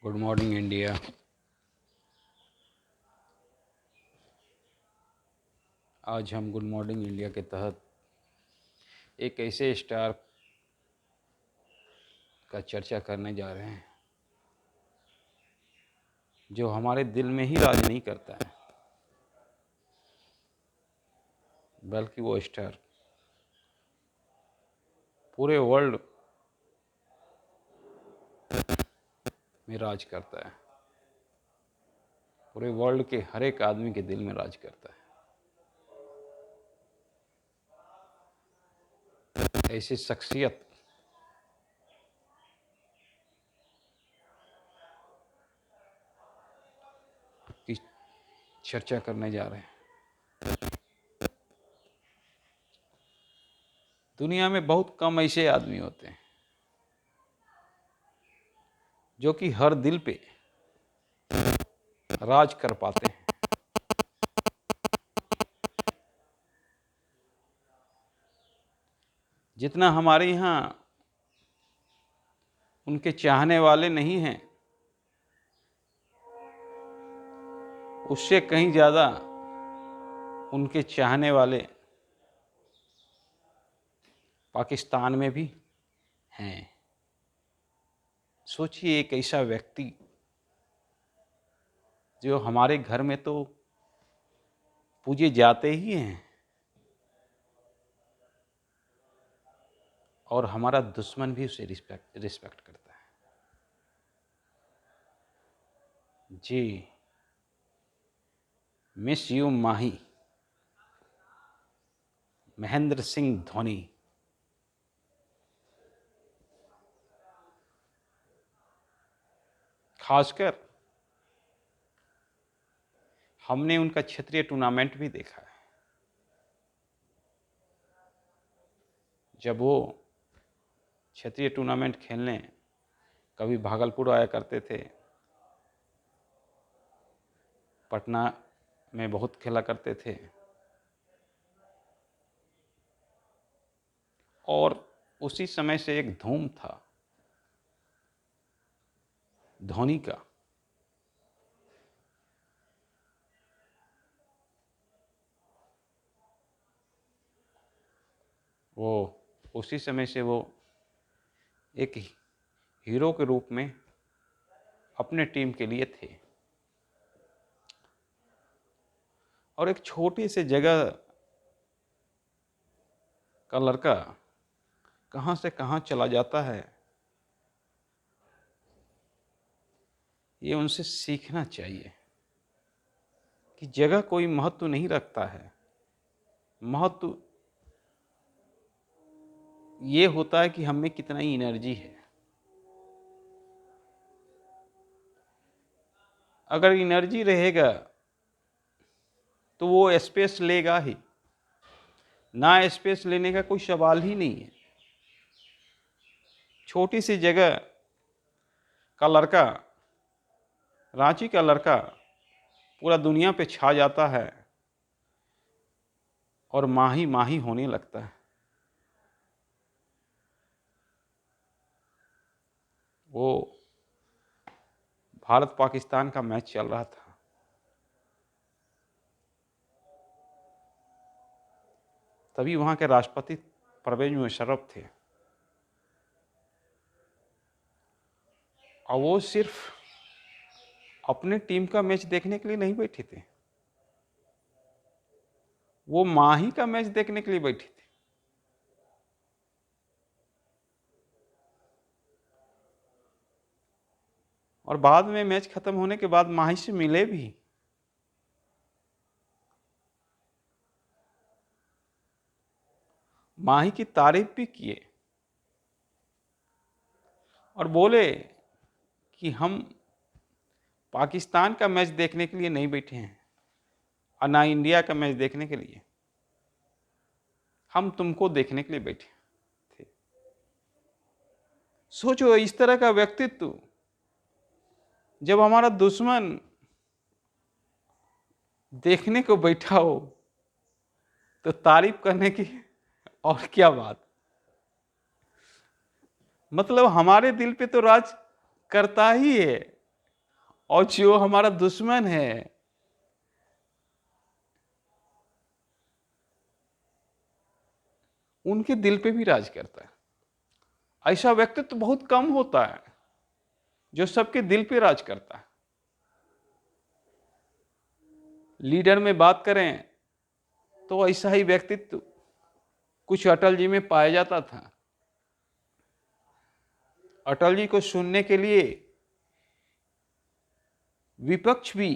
Good morning India. आज हम good morning India के तहत एक ऐसे स्टार का चर्चा करने जा रहे हैं जो हमारे दिल में ही राज नहीं करता है, बल्कि वो स्टार पूरे वर्ल्ड में राज करता है, पूरे वर्ल्ड के हर एक आदमी के दिल में राज करता है। ऐसी शख्सियत की चर्चा करने जा रहे हैं। दुनिया में बहुत कम ऐसे आदमी होते हैं जो कि हर दिल पे राज कर पाते हैं। जितना हमारे यहाँ उनके चाहने वाले नहीं हैं, उससे कहीं ज़्यादा उनके चाहने वाले पाकिस्तान में भी हैं। सोचिए, एक ऐसा व्यक्ति जो हमारे घर में तो पूजे जाते ही हैं और हमारा दुश्मन भी उसे रिस्पेक्ट करता है। जी, मिस यू माही, महेंद्र सिंह धोनी। खासकर हमने उनका क्षेत्रीय टूर्नामेंट भी देखा है। जब वो क्षेत्रीय टूर्नामेंट खेलने कभी भागलपुर आया करते थे, पटना में बहुत खेला करते थे, और उसी समय से एक धूम था धोनी का। वो उसी समय से वो एक हीरो के रूप में अपने टीम के लिए थे। और एक छोटी सी जगह का लड़का कहाँ से कहाँ चला जाता है, ये उनसे सीखना चाहिए कि जगह कोई महत्व नहीं रखता है। महत्व ये होता है कि हम में कितना ही एनर्जी है। अगर एनर्जी रहेगा तो वो स्पेस लेगा ही, ना स्पेस लेने का कोई सवाल ही नहीं है। छोटी सी जगह का लड़का, रांची का लड़का, पूरा दुनिया पे छा जाता है और माही माही होने लगता है। वो भारत पाकिस्तान का मैच चल रहा था, तभी वहाँ के राष्ट्रपति परवेज मुशर्रफ थे, और वो सिर्फ अपने टीम का मैच देखने के लिए नहीं बैठे थे, वो माही का मैच देखने के लिए बैठे थे। और बाद में मैच खत्म होने के बाद माही से मिले भी। माही की तारीफ भी किए और बोले कि हम पाकिस्तान का मैच देखने के लिए नहीं बैठे हैं और ना इंडिया का मैच देखने के लिए, हम तुमको देखने के लिए बैठे थे। सोचो, इस तरह का व्यक्तित्व जब हमारा दुश्मन देखने को बैठा हो तो तारीफ करने की और क्या बात। मतलब हमारे दिल पे तो राज करता ही है, और जो हमारा दुश्मन है उनके दिल पे भी राज करता है। ऐसा व्यक्तित्व तो बहुत कम होता है जो सबके दिल पे राज करता है। लीडर में बात करें तो ऐसा ही व्यक्तित्व कुछ अटल जी में पाया जाता था। अटल जी को सुनने के लिए विपक्ष भी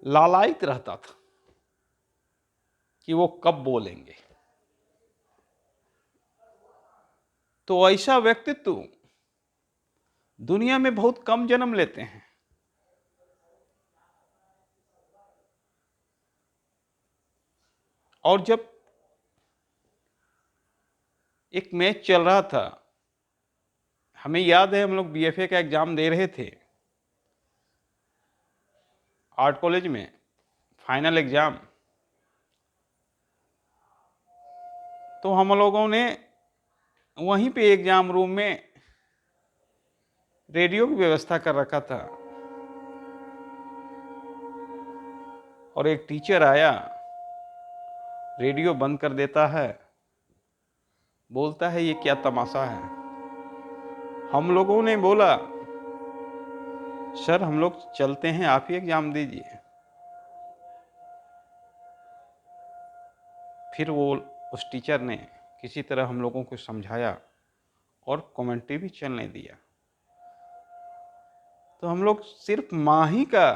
लालायित रहता था कि वो कब बोलेंगे। तो ऐसा व्यक्तित्व दुनिया में बहुत कम जन्म लेते हैं। और जब एक मैच चल रहा था, हमें याद है हम लोग बीएफए का एग्जाम दे रहे थे आर्ट कॉलेज में, फाइनल एग्जाम। तो हम लोगों ने वहीं पे एग्जाम रूम में रेडियो की व्यवस्था कर रखा था और एक टीचर आया, रेडियो बंद कर देता है, बोलता है ये क्या तमाशा है। हम लोगों ने बोला सर हम लोग चलते हैं, आप ही एग्जाम दीजिए। फिर वो उस टीचर ने किसी तरह हम लोगों को समझाया और कमेंट्री भी चलने दिया। तो हम लोग सिर्फ माही का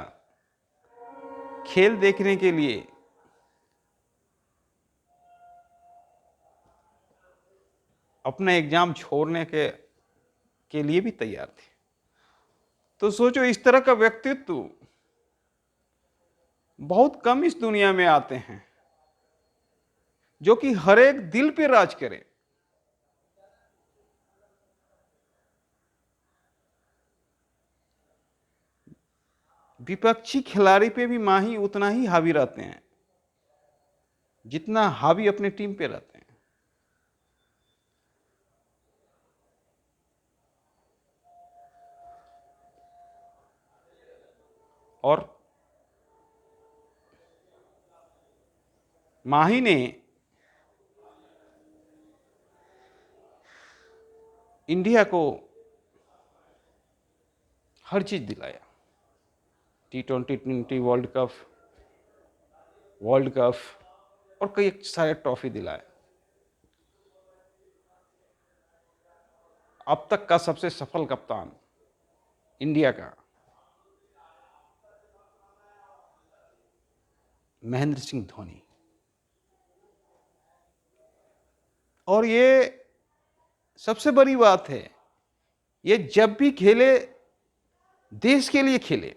खेल देखने के लिए अपना एग्जाम छोड़ने के लिए भी तैयार थे। तो सोचो इस तरह का व्यक्तित्व बहुत कम इस दुनिया में आते हैं जो कि हर एक दिल पे राज करे। विपक्षी खिलाड़ी पे भी माही उतना ही हावी रहते हैं जितना हावी अपने टीम पे रहते हैं। और माही ने इंडिया को हर चीज दिलाया, T20 वर्ल्ड कप और कई सारे ट्रॉफी दिलाए। अब तक का सबसे सफल कप्तान इंडिया का महेंद्र सिंह धोनी। और ये सबसे बड़ी बात है, ये जब भी खेले देश के लिए खेले।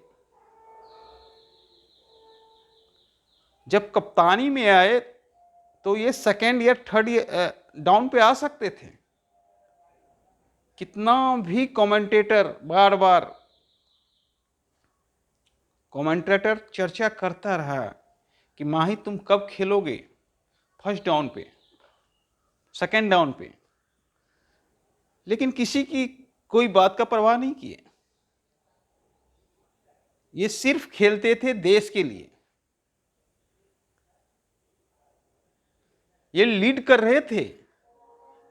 जब कप्तानी में आए तो ये सेकेंड या थर्ड डाउन पे आ सकते थे। कितना भी कमेंटेटर चर्चा करता रहा कि माही तुम कब खेलोगे फर्स्ट डाउन पे, सेकेंड डाउन पे, लेकिन किसी की कोई बात का परवाह नहीं किए। ये सिर्फ खेलते थे देश के लिए, ये लीड कर रहे थे,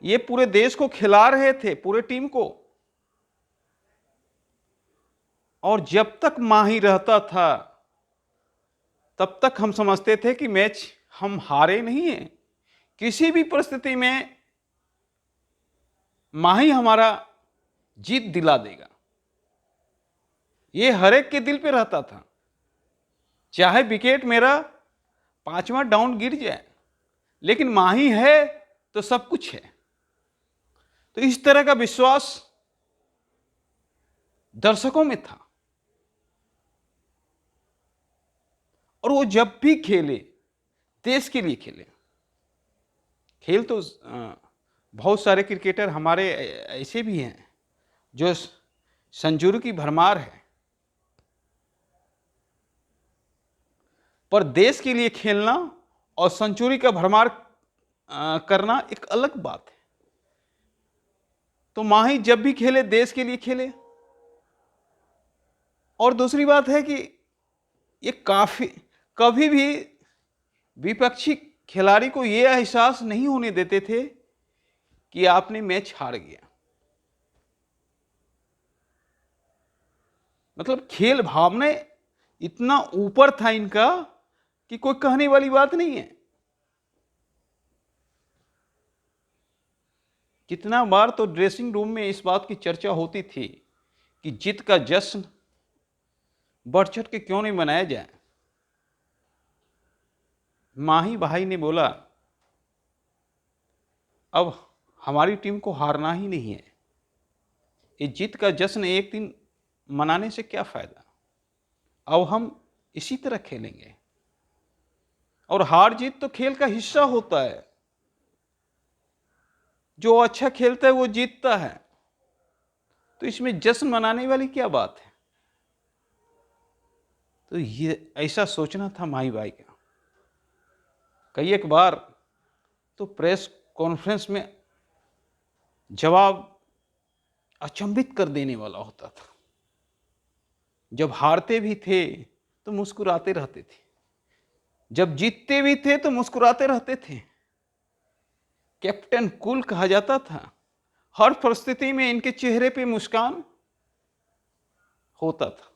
ये पूरे देश को खिला रहे थे, पूरे टीम को। और जब तक माही रहता था तब तक हम समझते थे कि मैच हम हारे नहीं हैं, किसी भी परिस्थिति में माही हमारा जीत दिला देगा। ये हर एक के दिल पे रहता था, चाहे विकेट मेरा 5वां डाउन गिर जाए, लेकिन माही है तो सब कुछ है। तो इस तरह का विश्वास दर्शकों में था। और वो जब भी खेले देश के लिए खेले। खेल तो बहुत सारे क्रिकेटर हमारे ऐसे भी हैं जो सेंचुरी की भरमार है, पर देश के लिए खेलना और सेंचुरी का भरमार करना एक अलग बात है। तो माही जब भी खेले देश के लिए खेले। और दूसरी बात है कि ये काफी कभी भी विपक्षी खिलाड़ी को ये एहसास नहीं होने देते थे कि आपने मैच हार गया। मतलब खेल भावना इतना ऊपर था इनका कि कोई कहने वाली बात नहीं है। कितना बार तो ड्रेसिंग रूम में इस बात की चर्चा होती थी कि जीत का जश्न बढ़ चढ़ के क्यों नहीं मनाया जाए। माही भाई ने बोला, अब हमारी टीम को हारना ही नहीं है, ये जीत का जश्न एक दिन मनाने से क्या फायदा, अब हम इसी तरह खेलेंगे। और हार जीत तो खेल का हिस्सा होता है, जो अच्छा खेलता है वो जीतता है, तो इसमें जश्न मनाने वाली क्या बात है। तो ये ऐसा सोचना था माही भाई का। कई एक बार तो प्रेस कॉन्फ्रेंस में जवाब अचंभित कर देने वाला होता था। जब हारते भी थे तो मुस्कुराते रहते थे, जब जीतते भी थे तो मुस्कुराते रहते थे। कैप्टन कूल कहा जाता था। हर परिस्थिति में इनके चेहरे पे मुस्कान होता था।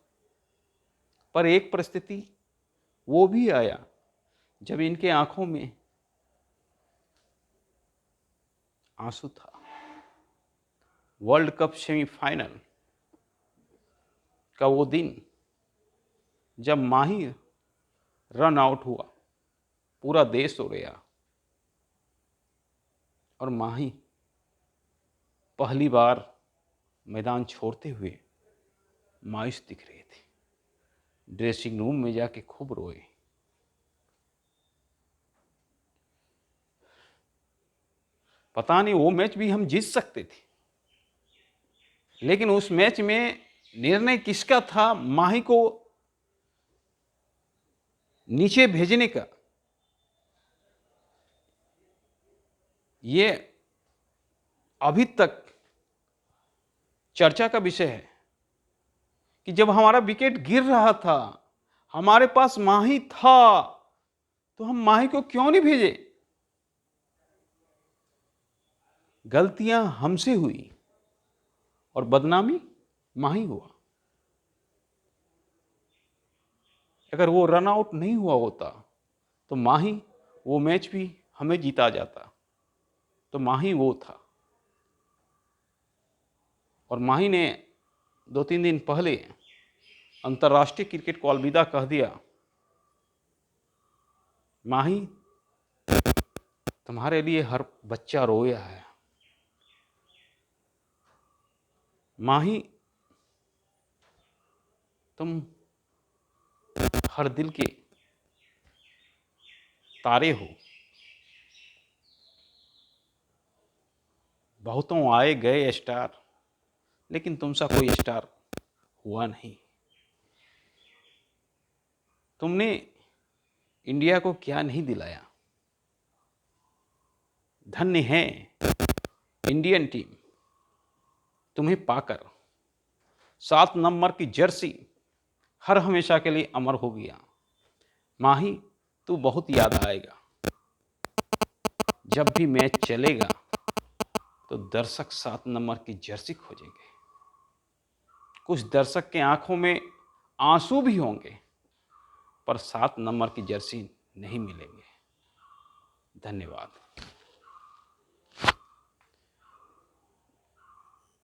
पर एक परिस्थिति वो भी आया जब इनके आंखों में आंसू था। वर्ल्ड कप सेमीफाइनल का वो दिन जब माही रन आउट हुआ, पूरा देश हो गया और माही पहली बार मैदान छोड़ते हुए मायूस दिख रहे थे। ड्रेसिंग रूम में जाके खूब रोए। पता नहीं वो मैच भी हम जीत सकते थे, लेकिन उस मैच में निर्णय किसका था माही को नीचे भेजने का, ये अभी तक चर्चा का विषय है कि जब हमारा विकेट गिर रहा था, हमारे पास माही था, तो हम माही को क्यों नहीं भेजे। गलतियां हमसे हुई और बदनामी माही हुआ। अगर वो रन आउट नहीं हुआ होता तो माही वो मैच भी हमें जीता जाता। तो माही वो था। और माही ने 2-3 दिन पहले अंतर्राष्ट्रीय क्रिकेट को अलविदा कह दिया। माही, तुम्हारे लिए हर बच्चा रोया है। माही, तुम हर दिल के तारे हो। बहुतों आए गए स्टार, लेकिन तुमसा कोई स्टार हुआ नहीं। तुमने इंडिया को क्या नहीं दिलाया। धन्य है इंडियन टीम तुम्हें पाकर। 7 नंबर की जर्सी हर हमेशा के लिए अमर हो गया। माही, तू बहुत याद आएगा। जब भी मैच चलेगा तो दर्शक 7 नंबर की जर्सी खोजेंगे। कुछ दर्शक के आंखों में आंसू भी होंगे, पर 7 नंबर की जर्सी नहीं मिलेंगे। धन्यवाद।